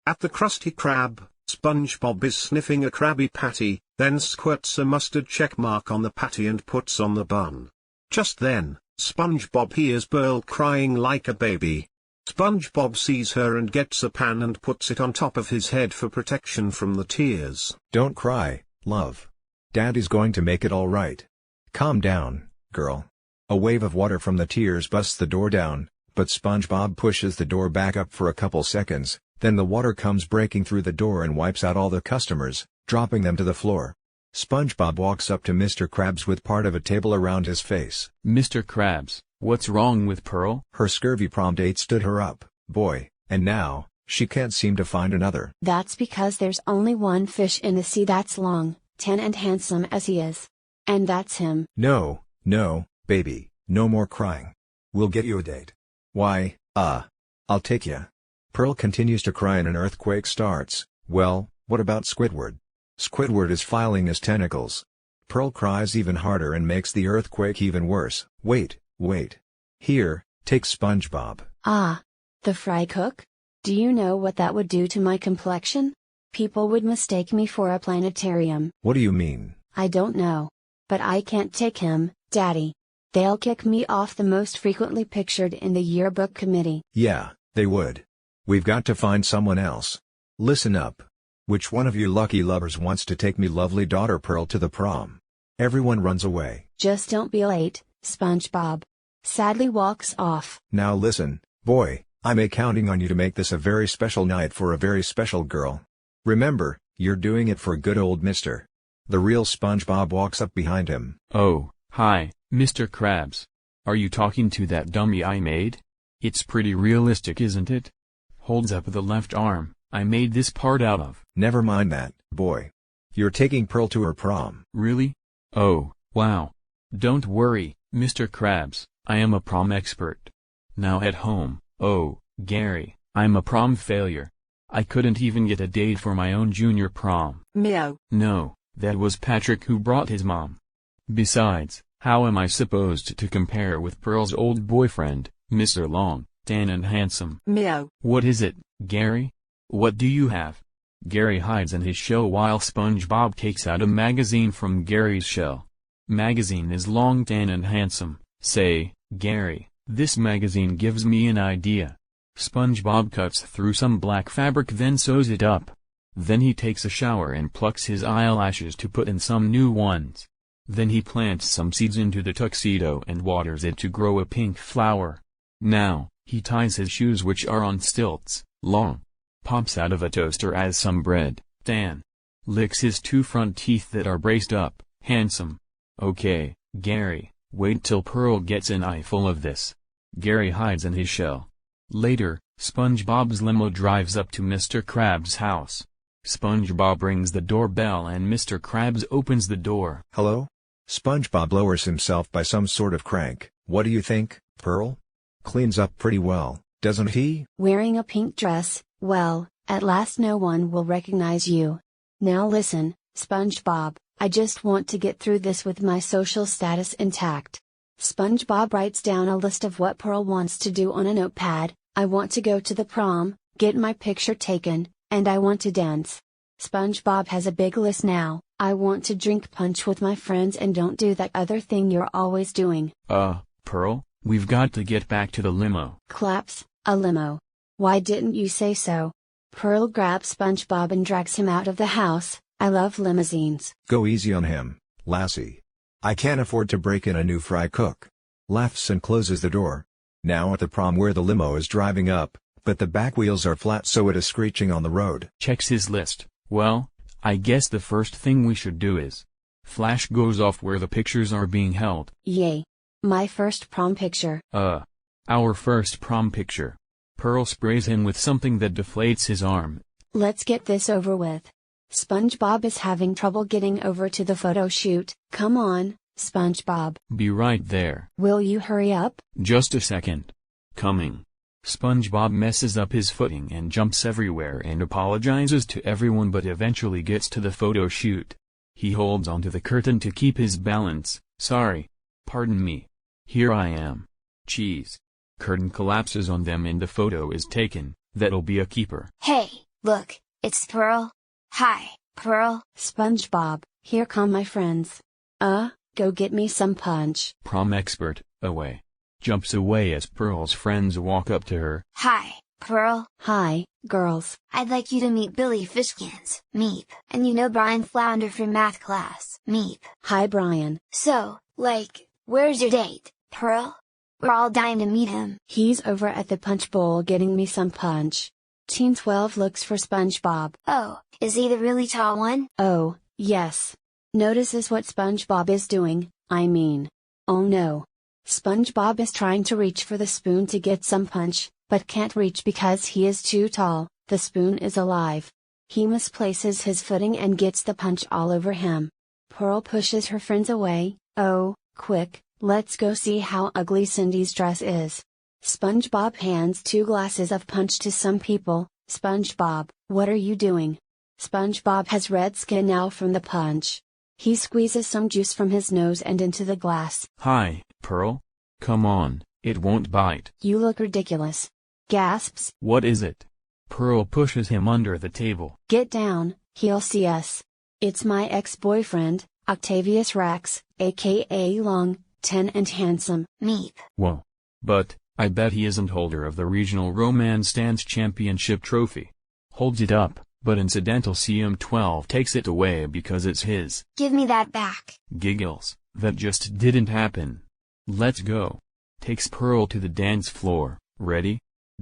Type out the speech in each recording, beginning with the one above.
At the Krusty Krab, SpongeBob is sniffing a Krabby Patty, then squirts a mustard check mark on the patty and puts on the bun. Just then, SpongeBob hears Pearl crying like a baby. SpongeBob sees her and gets a pan and puts it on top of his head for protection from the tears. Don't cry, love. Daddy's going to make it all right. Calm down, girl. A wave of water from the tears busts the door down, but SpongeBob pushes the door back up for a couple seconds, then the water comes breaking through the door and wipes out all the customers, dropping them to the floor. SpongeBob walks up to Mr. Krabs with part of a table around his face. Mr. Krabs, what's wrong with Pearl? Her scurvy prom date stood her up, boy, and now, she can't seem to find another. That's because there's only one fish in the sea that's long, tan and handsome as he is. And that's him. No, baby, no more crying. We'll get you a date. Why, I'll take ya. Pearl continues to cry and an earthquake starts. Well, what about Squidward? Squidward is filing his tentacles. Pearl cries even harder and makes the earthquake even worse. Wait. Here, take SpongeBob. Ah, the fry cook? Do you know what that would do to my complexion? People would mistake me for a planetarium. What do you mean? I don't know. But I can't take him, Daddy. They'll kick me off the most frequently pictured in the yearbook committee. Yeah, they would. We've got to find someone else. Listen up. Which one of you lucky lovers wants to take me lovely daughter Pearl to the prom? Everyone runs away. Just don't be late, SpongeBob. Sadly walks off. Now listen, boy, I'm counting on you to make this a very special night for a very special girl. Remember, you're doing it for good old Mr. The real SpongeBob walks up behind him. Oh, hi, Mr. Krabs. Are you talking to that dummy I made? It's pretty realistic, isn't it? Holds up the left arm. I made this part out of. Never mind that, boy. You're taking Pearl to her prom. Really? Oh, wow. Don't worry, Mr. Krabs, I am a prom expert. Now at home, oh, Gary, I'm a prom failure. I couldn't even get a date for my own junior prom. Meow. No, that was Patrick who brought his mom. Besides, how am I supposed to compare with Pearl's old boyfriend, Mr. Long, tan and handsome? Meow. What is it, Gary? What do you have? Gary hides in his shell while SpongeBob takes out a magazine from Gary's shell. Magazine is long, tan and handsome. Say, Gary, this magazine gives me an idea. SpongeBob cuts through some black fabric then sews it up. Then he takes a shower and plucks his eyelashes to put in some new ones. Then he plants some seeds into the tuxedo and waters it to grow a pink flower. Now, he ties his shoes which are on stilts, long. Pops out of a toaster as some bread, tan. Licks his two front teeth that are braced up, handsome. Okay, Gary, wait till Pearl gets an eyeful of this. Gary hides in his shell. Later, SpongeBob's limo drives up to Mr. Krabs' house. SpongeBob rings the doorbell and Mr. Krabs opens the door. Hello? SpongeBob lowers himself by some sort of crank. What do you think, Pearl? Cleans up pretty well, doesn't he? Wearing a pink dress, well, at last no one will recognize you. Now listen, SpongeBob, I just want to get through this with my social status intact. SpongeBob writes down a list of what Pearl wants to do on a notepad. I want to go to the prom, get my picture taken, and I want to dance. SpongeBob has a big list now. I want to drink punch with my friends and don't do that other thing you're always doing. Pearl, we've got to get back to the limo. Claps, a limo. Why didn't you say so? Pearl grabs SpongeBob and drags him out of the house. I love limousines. Go easy on him, lassie. I can't afford to break in a new fry cook. Laughs and closes the door. Now at the prom where the limo is driving up, but the back wheels are flat so it is screeching on the road. Checks his list. Well, I guess the first thing we should do is. Flash goes off where the pictures are being held. Yay. My first prom picture. Our first prom picture. Pearl sprays him with something that deflates his arm. Let's get this over with. SpongeBob is having trouble getting over to the photo shoot. Come on, SpongeBob. Be right there. Will you hurry up? Just a second. Coming. SpongeBob messes up his footing and jumps everywhere and apologizes to everyone but eventually gets to the photo shoot. He holds onto the curtain to keep his balance. Sorry. Pardon me. Here I am. Cheese. Curtain collapses on them and the photo is taken. That'll be a keeper. Hey, Look, it's Pearl. Hi, Pearl. SpongeBob, here come my friends. Go get me some punch. Prom expert, away. Jumps away as Pearl's friends walk up to her. Hi, Pearl. Hi, girls. I'd like you to meet Billy Fishkins, Meep. And you know Brian Flounder from math class, Meep. Hi, Brian. So, where's your date, Pearl? We're all dying to meet him. He's over at the punch bowl getting me some punch. Teen 12 looks for SpongeBob. Oh, is he the really tall one? Oh, yes. Notices what SpongeBob is doing, oh no. SpongeBob is trying to reach for the spoon to get some punch, but can't reach because he is too tall. The spoon is alive. He misplaces his footing and gets the punch all over him. Pearl pushes her friends away. Oh, quick, let's go see how ugly Cindy's dress is. SpongeBob hands 2 glasses of punch to some people. SpongeBob, what are you doing? SpongeBob has red skin now from the punch. He squeezes some juice from his nose and into the glass. Hi, Pearl. Come on, it won't bite. You look ridiculous. Gasps. What is it? Pearl pushes him under the table. Get down, he'll see us. It's my ex-boyfriend, Octavius Rex, aka Long, 10 and handsome. Meep. Whoa. But, I bet he isn't holder of the Regional Romance Dance Championship trophy. Holds it up, but incidental CM12 takes it away because it's his. Give me that back. Giggles, that just didn't happen. Let's go. Takes Pearl to the dance floor. Ready?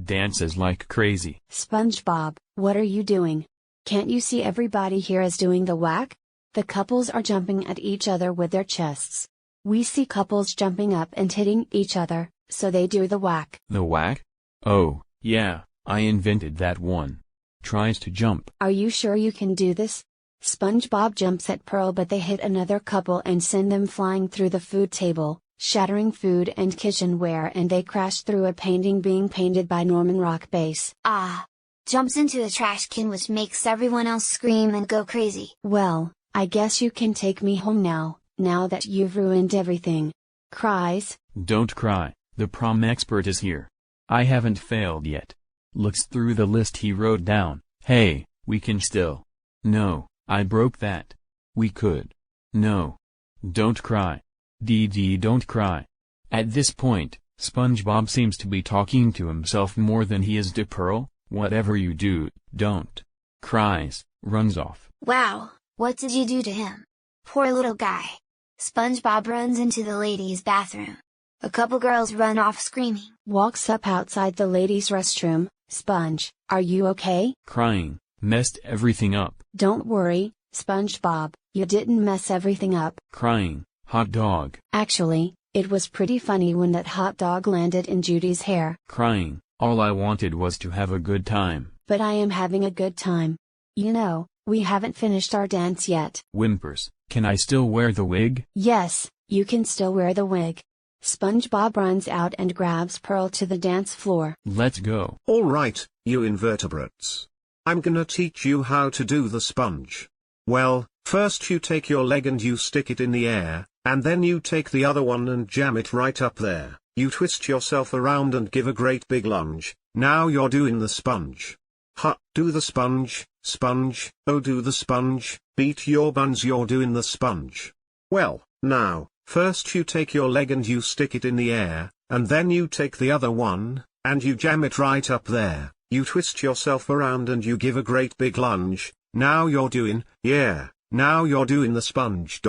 Dances like crazy. SpongeBob, what are you doing? Can't you see everybody here is doing the whack? The couples are jumping at each other with their chests. We see couples jumping up and hitting each other, so they do the whack. The whack? Oh, yeah, I invented that one. Tries to jump. Are you sure you can do this? SpongeBob jumps at Pearl but they hit another couple and send them flying through the food table, shattering food and kitchenware, and they crash through a painting being painted by Norman Rockbase. Jumps into a trash can which makes everyone else scream and go crazy. Well, I guess you can take me home now that you've ruined everything. Cries. Don't cry, the prom expert is here. I haven't failed yet. Looks through the list he wrote down. Hey, we can still. No, I broke that. We could. No. Don't cry. Don't cry. At this point, SpongeBob seems to be talking to himself more than he is to Pearl. Whatever you do, don't. Cries, runs off. Wow, what did you do to him? Poor little guy. SpongeBob runs into the ladies' bathroom. A couple girls run off screaming. Walks up outside the ladies' restroom. Sponge, are you okay? Crying, messed everything up. Don't worry, SpongeBob, you didn't mess everything up. Crying, hot dog. Actually, it was pretty funny when that hot dog landed in Judy's hair. Crying, all I wanted was to have a good time. But I am having a good time. You know, we haven't finished our dance yet. Whimpers, can I still wear the wig? Yes, you can still wear the wig. SpongeBob runs out and grabs Pearl to the dance floor. Let's go. Alright, you invertebrates. I'm gonna teach you how to do the sponge. Well, first you take your leg and you stick it in the air, and then you take the other one and jam it right up there. You twist yourself around and give a great big lunge. Now you're doing the sponge. Do the sponge, sponge, oh do the sponge, beat your buns, you're doing the sponge. Well, now, first you take your leg and you stick it in the air, and then you take the other one, and you jam it right up there. You twist yourself around and you give a great big lunge. Now you're doing, now you're doing the sponge.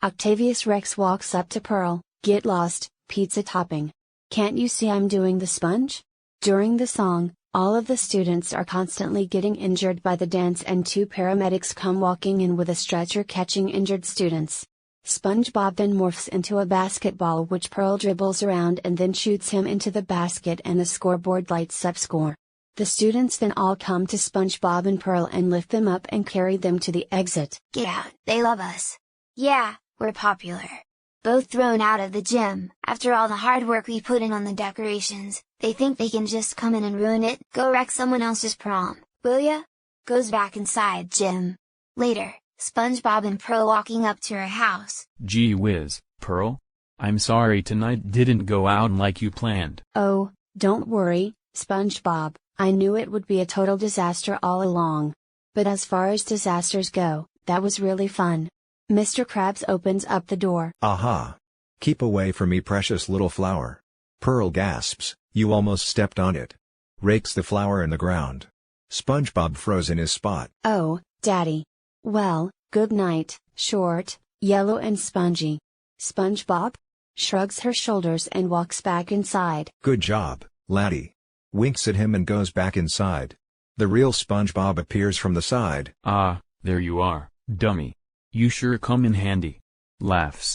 Octavius Rex walks up to Pearl. Get lost, pizza topping. Can't you see I'm doing the sponge? During the song, all of the students are constantly getting injured by the dance and 2 paramedics come walking in with a stretcher catching injured students. SpongeBob then morphs into a basketball which Pearl dribbles around and then shoots him into the basket and the scoreboard lights up score. The students then all come to SpongeBob and Pearl and lift them up and carry them to the exit. Get out, they love us. Yeah, we're popular. Both thrown out of the gym. After all the hard work we put in on the decorations, they think they can just come in and ruin it. Go wreck someone else's prom, will ya? Goes back inside gym. Later, SpongeBob and Pearl walking up to her house. Gee whiz, Pearl? I'm sorry tonight didn't go out like you planned. Oh, don't worry, SpongeBob, I knew it would be a total disaster all along. But as far as disasters go, that was really fun. Mr. Krabs opens up the door. Aha! Keep away from me, precious little flower. Pearl gasps, you almost stepped on it. Rakes the flower in the ground. SpongeBob froze in his spot. Oh, Daddy. Well, good night, Short, Yellow and Spongy. SpongeBob shrugs her shoulders and walks back inside. Good job, laddie. Winks at him and goes back inside. The real SpongeBob appears from the side. Ah, there you are, dummy. You sure come in handy. Laughs.